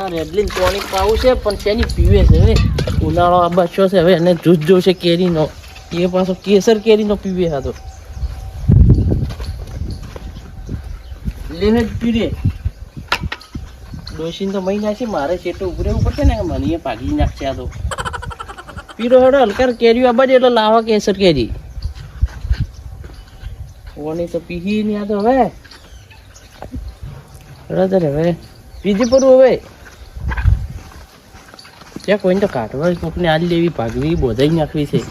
રેડલીન tonic પાવું છે પણ તેની પીવે છે હવે ઉનાળો આ બચ્યો છે હવે એને જૂસ જોશે કેરીનો એ પાછો કેસર કેરીનો પીવે હતો લેને જ પીરે ડોસીને તો મહી નાખી મારે ચેટો ઉભું રહેવું પડશે ને મને એ ભાગી નાખશે આ તો પીરો હેડો હલકાર કેરી આબાજ એટલે લાવા કેસર કેરી ઓની તો પીહી નહીં આ તો હવે હેડો હવે પીજી પડું હવે ત્યાં કોઈને તો કાઢવા કોકને આજ લેવી ભાગવી બોધાઈ નાખવી છે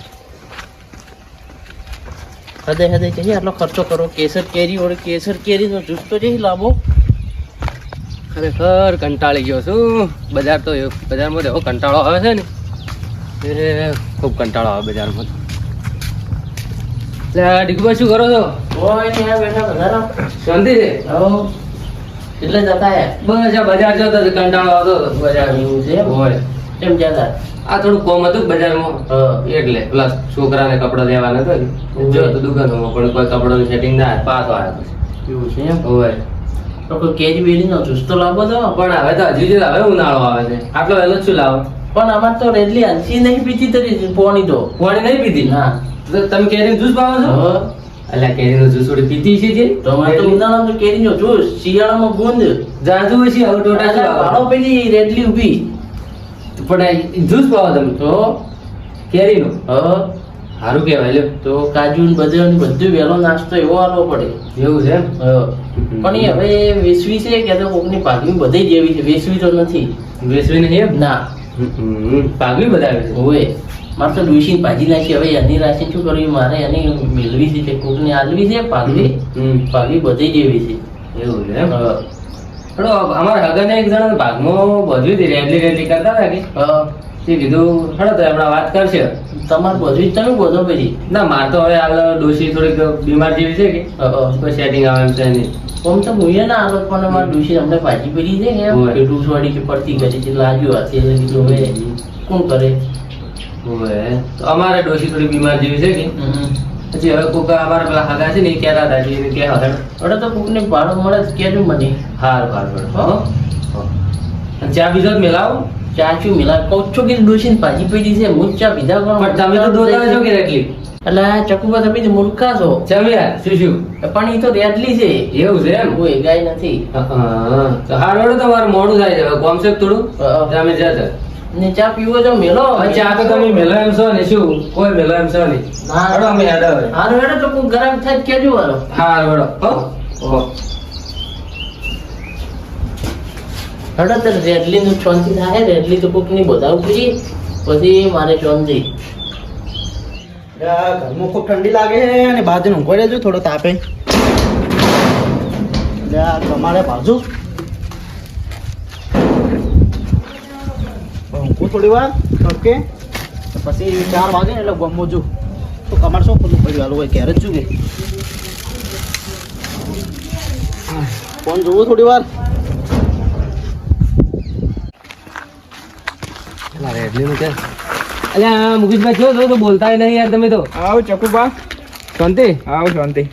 હૃદય હૃદય કહીએ આટલો ખર્ચો કરો કેસર કેરી વડે કેસર કેરીનો જૂસ તો જઈ લાવો ખરેખર કંટાળી ગયો છું બજાર તો બજારમાં એવો કંટાળો આવે છે ને એ ખૂબ કંટાળો આવે બજારમાં એટલે ડીકુભાઈ શું કરો છો કોઈ નહીં આ બેઠા બધા શાંતિ છે હો એટલે જતા હે બસ આ બજાર જતો હતો, કંટાળો આવતો હતો બજાર એવું છે હોય કેમ જતા આ થોડું કોમ હતું બજારમાં એટલે પ્લસ છોકરાને કપડા લેવાના હતા ને જો તો દુકાનોમાં પણ કોઈ કપડાનું સેટિંગ ના પાછો આવ્યો એવું છે એમ હોય તો કોઈ કેરી બેરીનો જૂસ તો લાવો તો પણ હવે તો હજુ હવે ઉનાળો આવે છે આટલો વહેલો શું લાવો પણ અમાર તો રેડલી હલસી નહીં પીતી તરી પોણી તો પાણી નહીં પીધી ના તો તમે કેરીનો જ્યુસ પાવો છો અલ્યા કેરીનો જ્યુસ થોડી પીતી છે જે તો અમારે તો ઉનાળામાં તો કેરીનો જૂસ શિયાળામાં ગુંદ જાજુ છે હવે ટોટા શું ભાડો પેલી રેડલી ઊભી પણ જ્યુસ પાવો તમે તો કેરીનો સારું કહેવાય લ્યો તો કાજુ ને બદામ ને બધું વહેલો નાસ્તો એવો આલવો પડે એવું છે એમ પણ એ હવે વેસવી છે કે તો કોકની પાઘવી બધી જેવી છે વેસવી તો નથી વેસવી નહીં એમ ના પાઘવી બતાવે છે હોય મારે તો ડુસી ભાજી નાખી હવે એની રાશિ શું કરવી મારે એની મેળવી છે કોકની આલવી છે પાઘવી પાઘવી બધી જેવી છે એવું છે એમ પણ અમારા હગાને એક જણા ભાગમાં બધું હતી રેડલી રેડલી કરતા હતા કે તે કીધું હડો તો હમણાં વાત કરશે તમારે બધું તમે બધો પછી ના માર તો હવે હાલ ડોશી થોડીક બીમાર જેવી છે કે કોઈ સેટિંગ આવે એમ છે નહીં આમ તો હું ના આલો પણ અમારે ડુસી અમને ભાજી પેલી છે કે પેટું વાળી કે પડતી કરી છે લાગ્યું હાથે એટલે કીધું હવે કોણ કરે હોય તો અમારે ડોશી થોડી બીમાર જેવી છે કે પછી હવે કોક અમારા પેલા હગા છે ને એ કહેતા હતા કે એને કે હવે તો કોકને ભાડો મળે તો કહેજો મને હારું હારું અને ચા બીજો જ મેલાવો ચાચું મિલા કહું છું કે ડોસી ભાજી પેલી છે હું ચા પીધા પણ તમે તો દોતા છો કે રેડલી એટલે ચકુબા તમે તો મૂર્ખા છો જમ્યા શું શું પણ એ તો રેડલી છે એવું છે એમ કોઈ ગાય નથી તો હારું તમારું મોડું થાય છે કોન્સેપ્ટ થોડું તમે જતા ને ચા પીવો તો મેલો ચા તો તમે મેલો એમ છો ને શું કોઈ મેલો એમ છો નહીં હાડો અમે યાદ આવે હારું હેડો તો કોઈ ગરમ થાય કેજો વાળો હારું હો હેડો તો રેડલી નું ચોંતી થાય રેડલી તો કોક ની બધા ઉપરી પછી મારે ચોંતી ઘરમાં ખૂબ ઠંડી લાગે છે અને બાજુ ઊંઘો રહેજો થોડો તાપે તમારે બાજુ ઊંઘું થોડી વાર ઓકે પછી 4 વાગે ને એટલે ગમો છું તો કમાર શું ખોલું પડ્યું હાલ હોય ઘેર જ છું કે ફોન જોવું થોડી વાર રેડલી નું કે અલ્યા મુકેશભાઈ જો તો બોલતા નહીં યાર તમે તો આવ ચકુબા શાંતિ આવ શાંતિ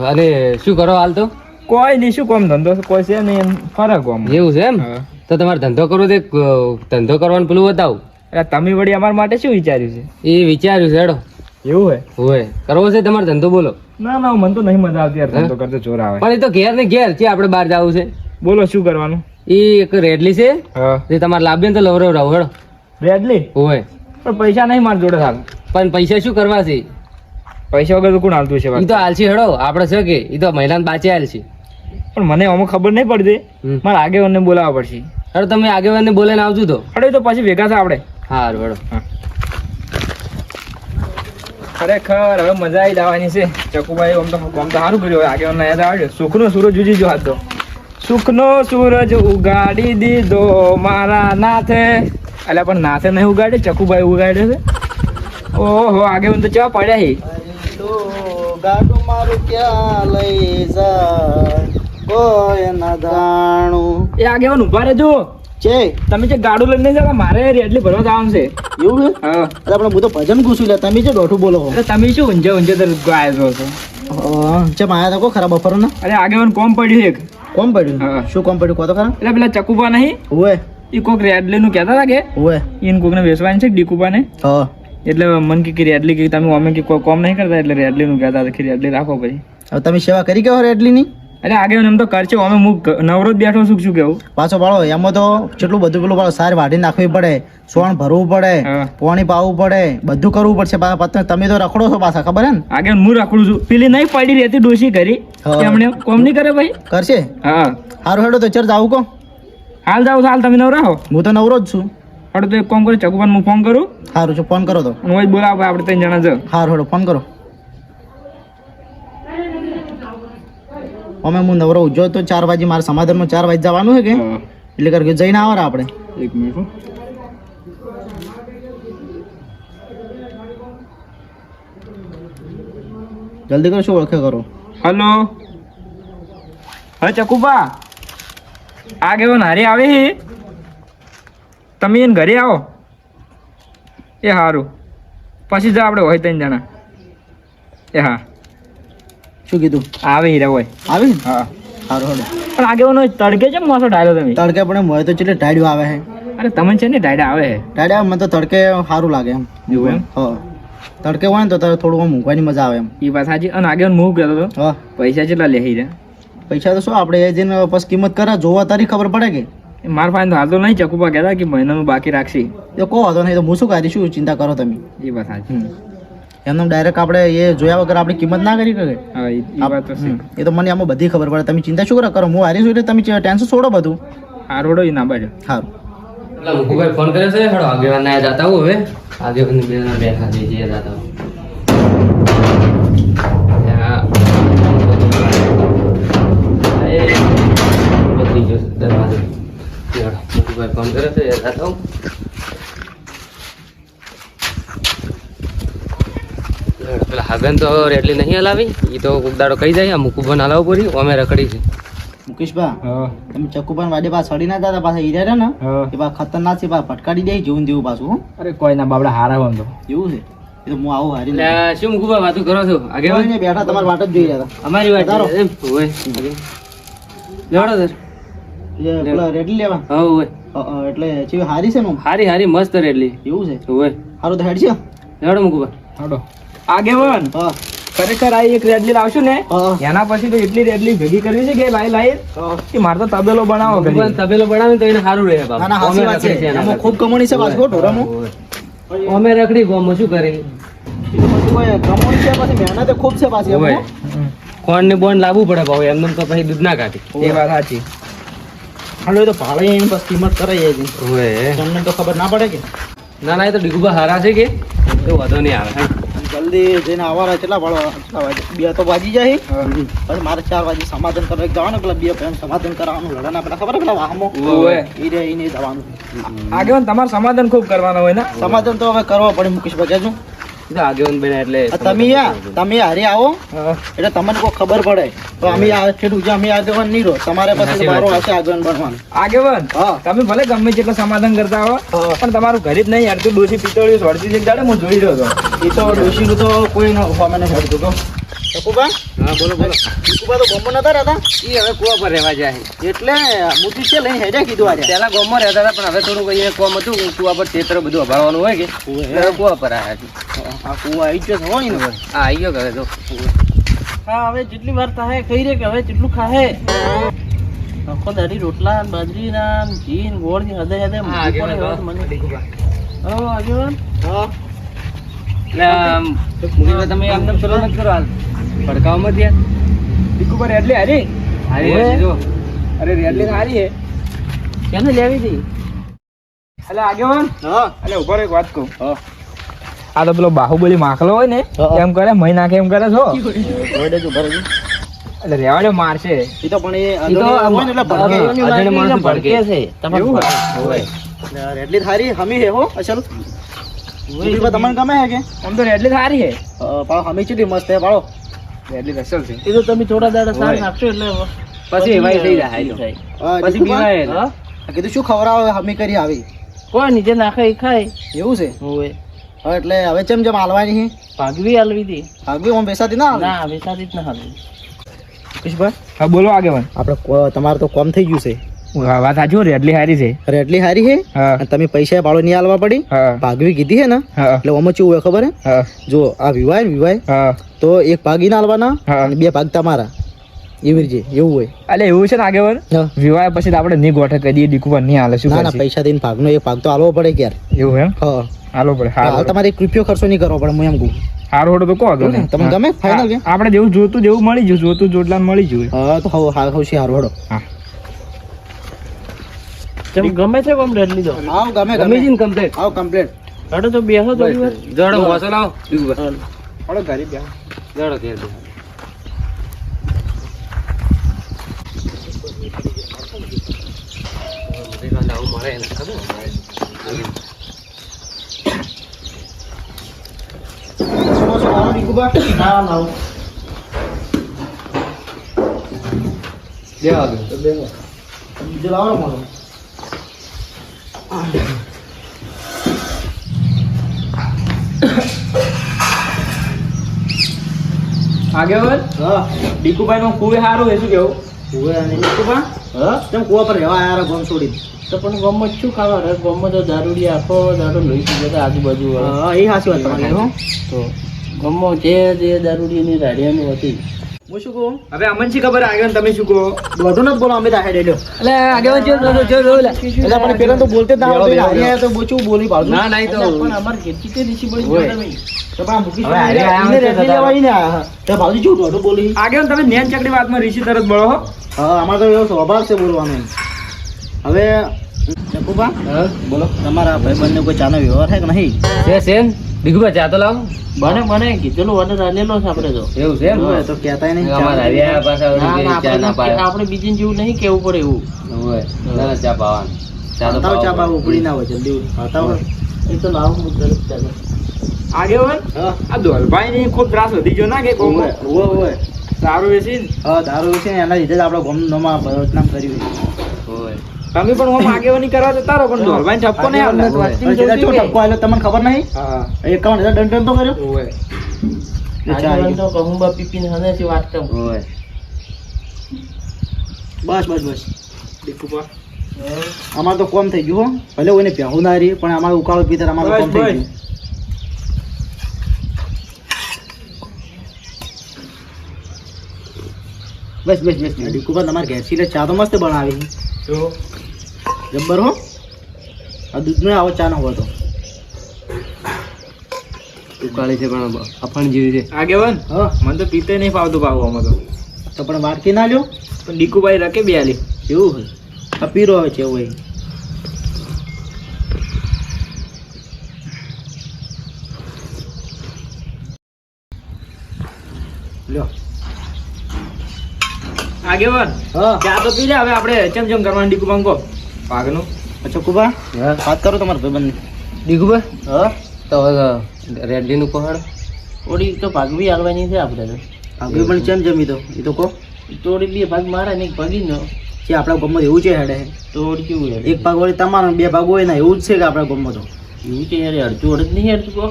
અને શું કરો હાલ તો કોઈ નહીં શું કોમ ધંધો કોઈ છે નહીં ફરક કોમ એવું છે એમ તો તમારે ધંધો કરવો તો ધંધો કરવાનું પેલું બતાવું તમે વળી અમારા માટે શું વિચાર્યું છે એ વિચાર્યું છે હેડો એવું હે હોય કરવો છે તમારે ધંધો બોલો ના ના મને તો નહીં મજા આવતી યાર ધંધો કરતો ચોર આવે પણ એ તો ઘેર ને ઘેર છે આપણે બહાર જવું છે બોલો શું કરવાનું એ એક રેડલી છે હા જે તમારે લાવ્યો ને તો લવરવ રહો હેડો રેડલી હોય પણ પૈસા નહીં મારી જોડે હાલ પણ પૈસા શું કરવા છે પૈસા વગર તો કોણ હાલતું છે એ તો હાલશી હેડો આપણે છે કે એ તો મહિલાને બાચે હાલ છે પણ મને અમુક ખબર નહીં પડતી મારે આગેવાનને બોલાવવા પડશે હેડો તમે આગેવાનને બોલાઈને આવજો તો અરે તો પછી ભેગા થાય આપણે સારું હેડો ખરેખર હવે મજા આવી લાવવાની છે ચકુભાઈ આમ તો સારું કર્યું હવે આગેવાન યાદ આવ્યો સુખનો સૂરજ ઉજી જો હાથ તો સુખનો સૂરજ ઉગાડી દીધો મારા નાથે એટલે પણ નાથે નહીં ઉગાડે ચકુભાઈ ઉગાડે છે ઓહો આગેવાન તો ચેવા પડ્યા હી ગાડું મારું ક્યાં લઈ જાય કોઈ ના જાણું એ આગેવાન ઉભા રહેજો છે તમે જે ગાડું લઈને જાવ મારે રેડલી ભરવા જવાનું છે એવું છે હા આપણે હું તો ભજન ઘૂસું લે તમે જે દોઢું બોલો છો તમે શું ઊંઝે ઊંઝે તો ગાય છો ચમ આયા તા કો ખરાબ બપોર ના અરે આગેવાન કોમ પડ્યું એક કોમ પડ્યું હા. શું કોમ પડ્યું કો તો ખરા એટલે પેલા ચકુબા નહીં ઓએ એ કોક રેડલી નું કહેતા હતા કે ઓએ એને કોકને વેચવાની છે ડીકુબા ને હા એટલે મન કે રેડલી કે તમે અમે કે કોઈ કોમ નહીં કરતા એટલે રેડલી નું કહેતા હતા કે રેડલી રાખો પછી હવે તમે સેવા કરી કે એટલી ની અરે આગેવાન એમ તો કરશે અમે હું નવરો જ બેઠો છું શું કેવું પાછો પાડો એમાં તો કેટલું બધું પેલું પાડો સાર વાઢી નાખવી પડે સોણ ભરવું પડે હા. પાણી પાવું પડે બધું કરવું પડશે પાછા તમે તો રખડો છો પાછા ખબર હે ને આગેવાન હું રાખું છું પેલી નહીં પડી રહેતી ડોશી કરી હા. એમણે કોમ નહીં કરે ભાઈ કરશે હા સારું હેડો તો ચર્ચ આવું કો હાલ જાઓ હાલ તમે નવરા હો હું તો નવરો જ છું હડો તો એક કામ કરો ચકુબાન હું ફોન કરું સારું છે ફોન કરો તો અને હું જ બોલાવો આપણે 3 જણા જ સારું હેડો ફોન કરો અમે હું નવરો ઉજો તો 4 વાગે મારા સમાધાનમાં 4 વાગે જવાનું છે કે એટલે કરકે જઈને આવરા આપણે એક મિનિટ હો. જલ્દી કરો શું ઓળખે કરો હલો હા ચકુબા આગેવાન હારે આવે છે તમે એને ઘરે આવો એ સારું પછી જા આપણે હોય 3 જણા એ હા શું કીધું આવે હીરા હોય આવી હા સારું હેડો પણ આગેવાનો તડકે કેમ મોસો ડાળ્યો તમે તડકે પણ મોય તો ચેટલે ટાઈડ્યું આવે છે અરે તમે છે ને ડાયડા આવે છે ટાઈડ આવે મને તો તડકે સારું લાગે એમ એવું એમ હા તડકે હોય ને તો તારે થોડું આમ ઊંઘવાની મજા આવે એમ એ વાત સાચી અને આગેવાન હું કહેતો હતો હા પૈસા કેટલા લે હીરા પૈસા તો શું આપણે એ જઈને પછી કિંમત કરે જોવા તારી ખબર પડે કે મારા પાસે તો હાલ તો નહીં ચકુબા કહેતા કે મહિનાનું બાકી રાખશી એ કહો હતો નહીં તો હું શું કરી શું ચિંતા કરો તમે એ વાત સાચી એમને ડાયરેક્ટ આપણે એ જોયા વગર આપણે કિંમત ના કરી શકે હા એ વાત તો છે એ તો મને આમાં બધી ખબર પડે તમે ચિંતા શું કરો હું હારી છું એટલે તમે ટેન્શન છોડો બધું આ રોડો એ ના બાજુ સારું એટલે મુકુભાઈ ફોન કર્યો છે હેડો આગેવાન ના જાતા હું હવે આગેવાન બે જણા બેઠા છે જે જાતા હું બદલી ગયો છે દરવાજો હેડો મુકુભાઈ ફોન કર્યો છે જાતા હું પેલા હાગન તો રેડલી નહીં હલાવી એ તો કોક દાડો કહી જાય મુકુભાઈ હલાવવું પડ્યું અમે રખડી છે મુકેશભા હા તમે ચક્કુભાઈ વાડે પાછા સડી ના જતા પાછા હીરા ને હા એ પાછા ખતરનાક છે પાછા ભટકાડી દે જેવું ને તેવું પાછું હો. અરે કોઈ ના બાબડા હારા આમ તો એવું છે એ તો હું આવું હારી એટલે શું મુકુભાઈ વાતું કરો છો આગેવાન કોઈ નહીં, બેઠા તમારી વાટ જ જોઈ રહ્યા હતા અમારી વાત વધારો. એમ હોય લેવડો સર એ પેલા રેડલી લેવા હા હોય એટલે ચેવી હારી છે ને આમ? હારી હારી મસ્ત રેડલી એવું છે હોય સારું તો હેડ છે લેવડો મુકુભાઈ હાડો આગેવાન હા ખરેખર આ એક રેડલી લાવશું ને હા એના પછી તો એટલી રેડલી ભેગી કરવી છે કે લાઈ લાઈ હા. કે મારે તો તબેલો બનાવો મુકુભાઈ ઘરે. તબેલો બનાવે તો એને સારું રહે ના ના સાચી વાત છે એમાં ખૂબ કમાણી છે પાછું હો, ઢોરામાં અમે રખડી ગોમાં શું કરી એ તો પછી કોઈ કમાણી છે પાછી મહેનત ખૂબ છે પાછી હોય એમાં. કોણ ને બોન્ડ લાવવું પડે ભાવ એમને તો પછી દૂધ ના કાઢી એ વાત સાચી હાલો એ તો ભાડે એની પછી કિંમત કરાઈ છે હોય તમને તો ખબર ના પડે કે ના ના એ તો ડીગુબા હારા છે કે તો વાંધો નહીં આવે હા. જલ્દી જઈને આવવાના કેટલા ભાડો કેટલા વાગે 2 તો વાગી જાય પણ મારે 4 વાગે સમાધાન કરવા જવાનું પેલા 2 પ્રેમ સમાધાન કરાવવાનું લડાના પેલા ખબર પેલા વાહમો ઓય. એને જવાનું આગેવાન તમારે સમાધાન ખૂબ કરવાનો હોય ને સમાધાન તો હવે કરવા પડે મુકેશભાઈ કહેજો એ તો આગેવાન બન્યા એટલે તમે હારે આવો એટલે તમને કોઈ ખબર પડે તો અમે આ છેટું જે અમે આગેવાન નહીં રહો તમારે પછી મારો હશે આગેવાન બનવાનું આગેવાન હા. તમે ભલે ગમે તેટલું સમાધાન કરતા હો હા. પણ તમારું ઘરે જ નહીં યાર તું ડોસી પિત્તોળી સોડતી છે જાડે હું જોઈ રહ્યો હતો એ તો ડોશીનું તો કોઈ ન મને હેડતું તો ચકુબા હા બોલો બોલો ચકુબા તો ગમો નતા રહેતા એ હવે કુવા પર રહેવા જાય એટલે મોટી છે લઈને હેડે કીધું આજે પેલા ગોમમાં રહેતા હતા પણ હવે થોડુંક અહીંયા કોમ હતું કુવા પર ક્ષેત્ર બધું અભાવવાનું હોય કે હવે કુવા પર આવ્યા છે આ કુવા આવી જ હોય ને હા આવી ગયો હવે તો હા હવે જેટલી વાર થાય ખાઈ રે કે હવે જેટલું ખાહે આખો દાડી રોટલા ને બાજરી ના ને ઘી ને ગોળ ની હદે હદે હા, આગેવાન તો. હા આગેવાન હા એટલે મુકેશભાઈ તમે આમને પેલો નથી કરો હાલ ભડકાવામાં જ યાર દીકુ પર રેડલી હારી હારી ઓય. હશે જો અરે રેડલી તો હારી હે કેને લેવી હતી એટલે આગેવાન હા એટલે ઉભો રહો, એક વાત કહું હા આ તો પેલો બાહુબલી માખલો હોય ને હા. એમ કરે મહી નાખે એમ કરે છો જોઈ દેજો ભરેજો એટલે રેવાડો મારશે એ તો પણ એ ઈ તો આગળ હોય ને એટલે ભડકે. હા. અજાણે માણસો ભડકે. છે તમારે એવું હોય એટલે રેડલી થારી હમી હે હો અસલ સુધીમાં તમને ગમે હે કે આમ તો રેડલી સારી હે પાડો હમી ચીટી મસ્ત હે પાડો રેડલી રસલ છે એ તો તમે થોડા દાડા સાર હોય. નાખશો એટલે પછી એવાય થઈ જાય હાલો. હા, પછી દીકુબા, બીવાય એટલે. હા કીધું શું ખવડાવે હમી કરી આવી કોઈ નીચે નાખે એ ખાય એવું છે હોય હા એટલે હવે ચેમ ચેમ હાલવાની છે ભાગવી હાલવી હતી આગળ ઓમ બેસાતી ના હાલે? ના વેસાતી જ ના હાલવી કિશભાઈ હા બોલો આગેવાન. આપણે તમારે તો કોમ થઈ ગયું છે વાત સાચું રેડલી હારી છે. રેટલી હારી છે હા અને તમે પૈસા ભાડો નહીં હાલવા પડી હા ભાગવી કીધી છે ને હા એટલે ઓમાં કેવું હોય ખબર હે હા જો આ વિવાય ને વિવાય હા તો એક ભાગ ઈને હાલવાના હા. અને 2 ભાગ તમારા એવી રીતે એવું હોય એટલે એવું છે ને આગેવાન હા. વિવાહ પછી તો આપણે નહીં ગોઠે કરી દઈએ દીકુભાઈ નહીં હાલે શું ના ના કરશે? પૈસા દઈને ભાગનો એક ભાગ તો હાલવો પડે કે યાર એવું એમ હા હાલો પડે હાલ હારું તમારે 1 રૂપિયો ખર્ચો નહીં કરવો પડે હું એમ કહું હારું હોડો તો કહો તો ને, તમને ગમે? Final કે? આપણે જેવું જોતું જેવું મળી ગયું જોતું જોટલા મળી ગયું હા તો હવે હાલ ખુશી હાર વડો હા જેમ ગમે છે કોમ રેડલી દો આવ ગમે ગમે છે ને કમ્પ્લેટ આવ કમ્પ્લીટ હાડો તો બેહો થોડી વાર જડો મોસો લાવો દીકુભાઈ. હળો ઘરે બેહો. જડો ઘેર બેહો. ના લાવ બેહો આગળ. બીજો લાવો ને મારો. આગેવાન હા દીકુભાઈ નો કુવે સારું હોય શું કેવું? ઉવે અને નીકુભા હા તેમ કુવા પર રહેવા આયા ગોમ છોડી તો પણ ગમત શું ખાવા રે ગમત તો દારૂડી આખો દારૂ લોહી પી જતા આજુબાજુ વાળા. હા એ હાચી વાત તમારી હો તો ગમો જે દારૂડીની રાડિયાનું હતી હું શું કહું હવે અમન શી ખબર આગેવાન તમે શું કહો? બધું નથી બોલો અમે દાખે ડેલ્યો એટલે આગેવાન એટલે આપણે પેલા તો બોલતે જ ના આવડતું. હારી આયા તો બોચું બોલી પાડું ના ના ઈ તો પણ અમાર ઘેરથી તે દીશી બળી હોય. ગયો તમે. તો પણ આ મુકેશ હવે હારી આયા ઈને હોય તો રેડી લેવા ઈને આયા. તો ભાવજી શું દોઢું બોલી આગેવાન તમે નેન ચકડી વાતમાં રીસી તરત બળો હો. હા અમારે તો એવો સ્વભાવ છે બોલવાનો હવે ચકુભા હા બોલો. તમારા ભાઈબંધને કોઈ ચાનો વ્યવહાર છે કે નહીં છે સેન દીકુભાઈ ચા તો લાવો. બને કીધેલું ઓર્ડર આલેલો છે આપણે તો એવું છે એમ? હોય તો કહેતાય નહીં અમારે હાર્યા પાછા ના, વળી ના, ચા ના પાડે. આપણે બીજી જેવું નહીં કેવું પડે એવું હોય. ના, ના, ચા પાવાનું. ચા તો હતાવ ચા પાવાનું. બા ઉપડી ના હોય જલ્દી હતાવ એ તો લાવું હું તરત ચાલો. આગેવાન હા આ દોલભાઈ ની ખૂબ ત્રાસ વધી ગયો ના કે કોમ ઓવે સારું વેસી હા દારૂ છે ને એના લીધે જ આપણે ગોમનોમાં બદનામ કર્યું હોય. તમે પણ ઓમ આગેવાની કરવા જતા રહો પણ દોલભાઈ ઠપકો નહીં આગેવાનને આવતા. વાત કરી સીધા ચો ઠપકો આલ્યો તમને ખબર નહીં હા 51,000 દંડ તો કર્યો ઓવે. આગેવાન તો કહુંબા પીપીને હનેથી વાત કરું. હોય. બસ બસ બસ દીકુભા. અમારે તો કોમ થઈ ગયું હો ભલે કોઈને પહેવું ના રહી પણ અમારે ઉકાળો પીતર અમારે બસ, કોમ થઈ બસ. ગયું બસ બસ બસ દીકુભા તમારે ઘેર થી ચા તો મસ્ત બનાવી જો જબ્બર હો આ દૂધનો આવો ચા ન હોય તો ઉકાળી છે પણ અફણ જેવી છે. આગેવાન હા મને તો પીતે નહીં ફાવતું ભાવ આમાં તો તો પણ વાટકી ના લ્યો પણ દીકુભાઈ રકે બે આલી એવું હોય આ પીરો હોય છે એવું લ્યો આગેવાન હા ચા તો પી લે હવે આપણે ચમ કરવાનું દીકુભાઈ કહો ભાગનું અચ્છા કુબા હા. વાત કરો તમારા ભાઈબંધ દીકુભાઈ હા તો હવે રેડલીનું પહાડ થોડી તો ભાગવી હાલવાની છે આપણે તો આગળ પણ ચેમ જમી તો એ તો કહો થોડી બે ભાગ મારા ને એક ભાગી નો કે આપણા ગામમાં એવું છે હેડે થોડી કેવું યાર એક ભાગ વળી તમારો 2 ભાગ હોય ને એવું જ છે કે આપણા ગામમાં તો એવું છે યાર અડધું અડધ નહીં અડધું કહો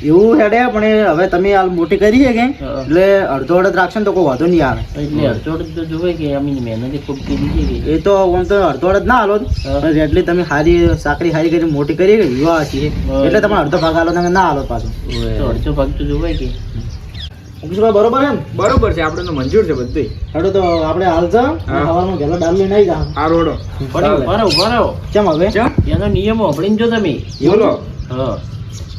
એવું હેડે પણ એ હવે તમે આ મોટી કરી છે કે હા. એટલે અડધો અડધ રાખશો ને તો કોઈ વાંધો નહીં આવે એટલે અડધો અડધ તો જોવે કે અમે મહેનત ખૂબ કીધી છે કે એ તો આમ તો અડધો અડધ ના હાલો હા. પણ એટલી તમે સારી સાંકડી સારી કરી મોટી કરી કે વિવાહ છીએ હા. એટલે તમારે અડધો ભાગ હાલો તમે ના હાલો પાછો તો અડધો ભાગ તો જોવે કે મુકેશભાઈ બરોબર છે ને બરોબર છે આપણે તો મંજૂર છે બધું હેડો તો આપણે હાલ જા હા. સવારમાં ગેલો ડાલ લઈને આવી જા આ રોડો પણ ઉભા રહો કેમ હવે ચમ એનો નિયમ સાંભળીને જો તમે બોલો હા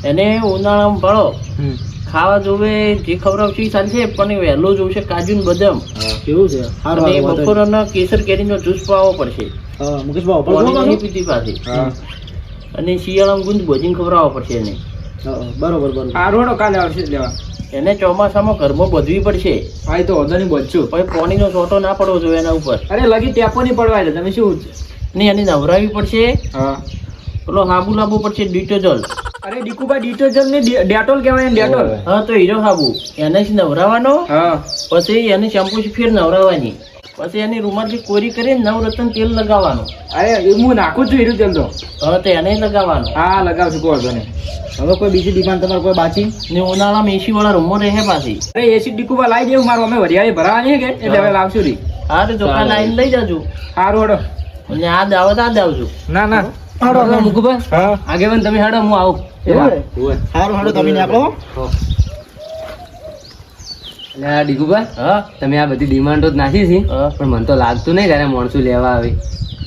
એને ઉનાળામાં ભળો હમ. ખાવા જોવે જે ખવડાવશે એ ચાલશે પણ વહેલું જોશે કાજુ ને બદામ કેવું છે સારું અને સારું વાંધો નહીં. બપોરના કેસર કેરીનો જ્યુસ પાવો પડશે હા, મુકેશભાઈ પાણી વાપરજો નહીં પાછું? પીતી પાછી હા અને શિયાળામાં ગુંદ ભોજન ખવડાવવા પડશે એને હા, બરોબર બરોબર આ રોડો કાલે આવશે જ લેવા એને ચોમાસામાં ઘરમાં બધવી પડશે હા એ તો વધુ નહીં બચશું પછી પાણીનો છોટો ના પડવો જોઈએ એના ઉપર અરે લગી ટેપો નહીં પડવાય તમે શું ને એને નવરાવી પડશે હા પેલો હાબુ લાવવો પડશે ડિટોજલ. અરે દીકુભાઈ ડિટર્જન્ટ ને ડેટોલ કહેવાય ને, ડેટોલ. હા તો હીરો હાબુ એને જ નવરાવાનો, હા પછી એની શેમ્પુ થી ફેર નવરાવાની, પછી એની રૂમાલથી કોરી કરીને નવરત્ન તેલ લગાવવાનું. અરે હું નાખું છું હીરું તેલ તો. હા તો એને લગાવવાનું. હા લગાવશું કોઈ વાંધો નહીં. હવે કોઈ બીજી ડિમાન્ડ તમારે કોઈ બાકી? ને ઉનાળામાં એસી વાળા રૂમમાં રહે પાછી. અરે એસી દીકુભાઈ લાવી દેવું, મારું અમે વરિયાળી ભરાવાની છે કે એટલે હવે લાવશું રી. હા તો ચોખા લાઈન લઈ જાજો. સારું હડો. અને આ દાવત આ દાવજો. ના ના હડો મુકુભાઈ, હા આગેવાન તમે હડો, હું આવું. એવું? સારું હાલો તમે નીકળો. એટલે આ ડીકુભાઈ, હા તમે આ બધી ડિમાન્ડો જ નાખી છે, હા. પણ મને તો લાગતું નહીં ઘરે માણસો લેવા આવે.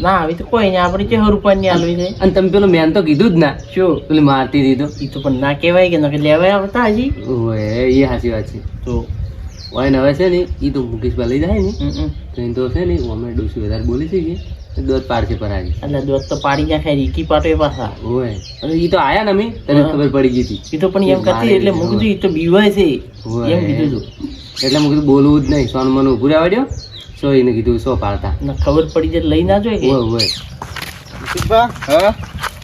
ના આવી તો કોઈ નહીં, આપણે ચેહર રૂપિયાની આલવી છે. અને તમે પેલો મેન તો કીધું જ ના, શું પેલી મારતી દીધો. એ તો પણ ના કહેવાય કે નકર લેવાય આવતા હજી ઓય, એ સાચી વાત છે. તો ઓય ને હવે છે ને, એ તો મુકેશભાઈ લઈ જાય ને, હમ. તો એ તો છે ને અમે ડોસી વધારે બોલી છે કે દોધ પાડશે પર આવી. એટલે દોત તો પાડી નાખાય રીકી પાટો એ પાછા. ઓય, અને એ તો આયા ને અમે, તને હા. ખબર પડી ગઈ હતી. એ તો પણ એમ કરતી એટલે મૂકી દીધું, એ તો બીવાય છે ઓય. એમ કીધું હતું. એટલે મેં કીધું બોલવું જ નહીં, સોન મને ઉભું રહેવા દ્યો. સો એને કીધું સો પાડતા. ને ખબર પડી જાય લઈ ના જોઈએ કે ઓય ઓય. દીપા, હા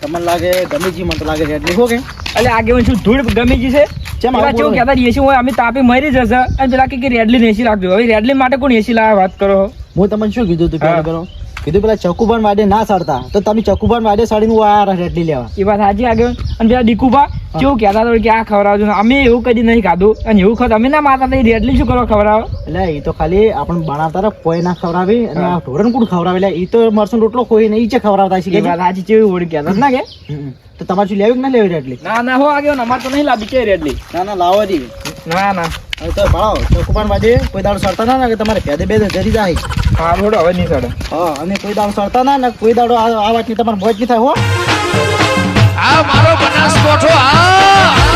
તમને લાગે ગમે જી, મને તો લાગે રેડલી હો કે એટલે આગેવાન શું ધૂળ ગમી ગઈ છે. ચેમ પેલા આવું કેવું બોલે? કહેતા એસી હોય અમે તાપી મરી જશે અને પેલા કે રેડલી ને એસી રાખજો. હવે રેડલી માટે કોણ એસી લાવે વાત કરો? હું તમને શું કીધું તું હા. પહેલા કરો? કીધું પેલા ચકુબાન વાડે ના સડતા તો તમે ચકુબાન વાડે સડીને આ રેડલી લેવા. એ વાત સાચી આગેવાન. અને પેલા દીકુભા કેવું કહેતા હતા કે આ ખવડાવજો ને, અમે એવું કદી નહીં ખાધું અને એવું ખાધું અમે ના માતા હતા. રેડલી શું કરવા ખવડાવો? એટલે એ તો ખાલી આપણે બનાવતા હતા, કોઈ ના ખવડાવી અને આ ઢોરણ કોણ ખવડાવે? એટલે એ તો મરસું રોટલો કોઈ નહીં છે ખવડાવતા છે એ વાત સાચી કેવી ઓળી કહેતા હતા ના કે? તો તમારે શું લેવી કે ના લેવી રેડલી? ના ના હો આગેવાન, અમારે તો નહીં લાવી કે રેડલી. ના ના લાવો દી. ના ના હવે તો ભાવ ચકુબાન વાડે કોઈ દાડો સડતા ના ને કે તમારે ભેદે ભેદે જરી જાય. સારું થોડો હવે નહીં ચડે. હા, અને કોઈ દાડો સડતા ના ને કોઈ દાડો આ વાતની તમારે મોજ નહીં થાય હો. આ મારો બનાસકોઠો આ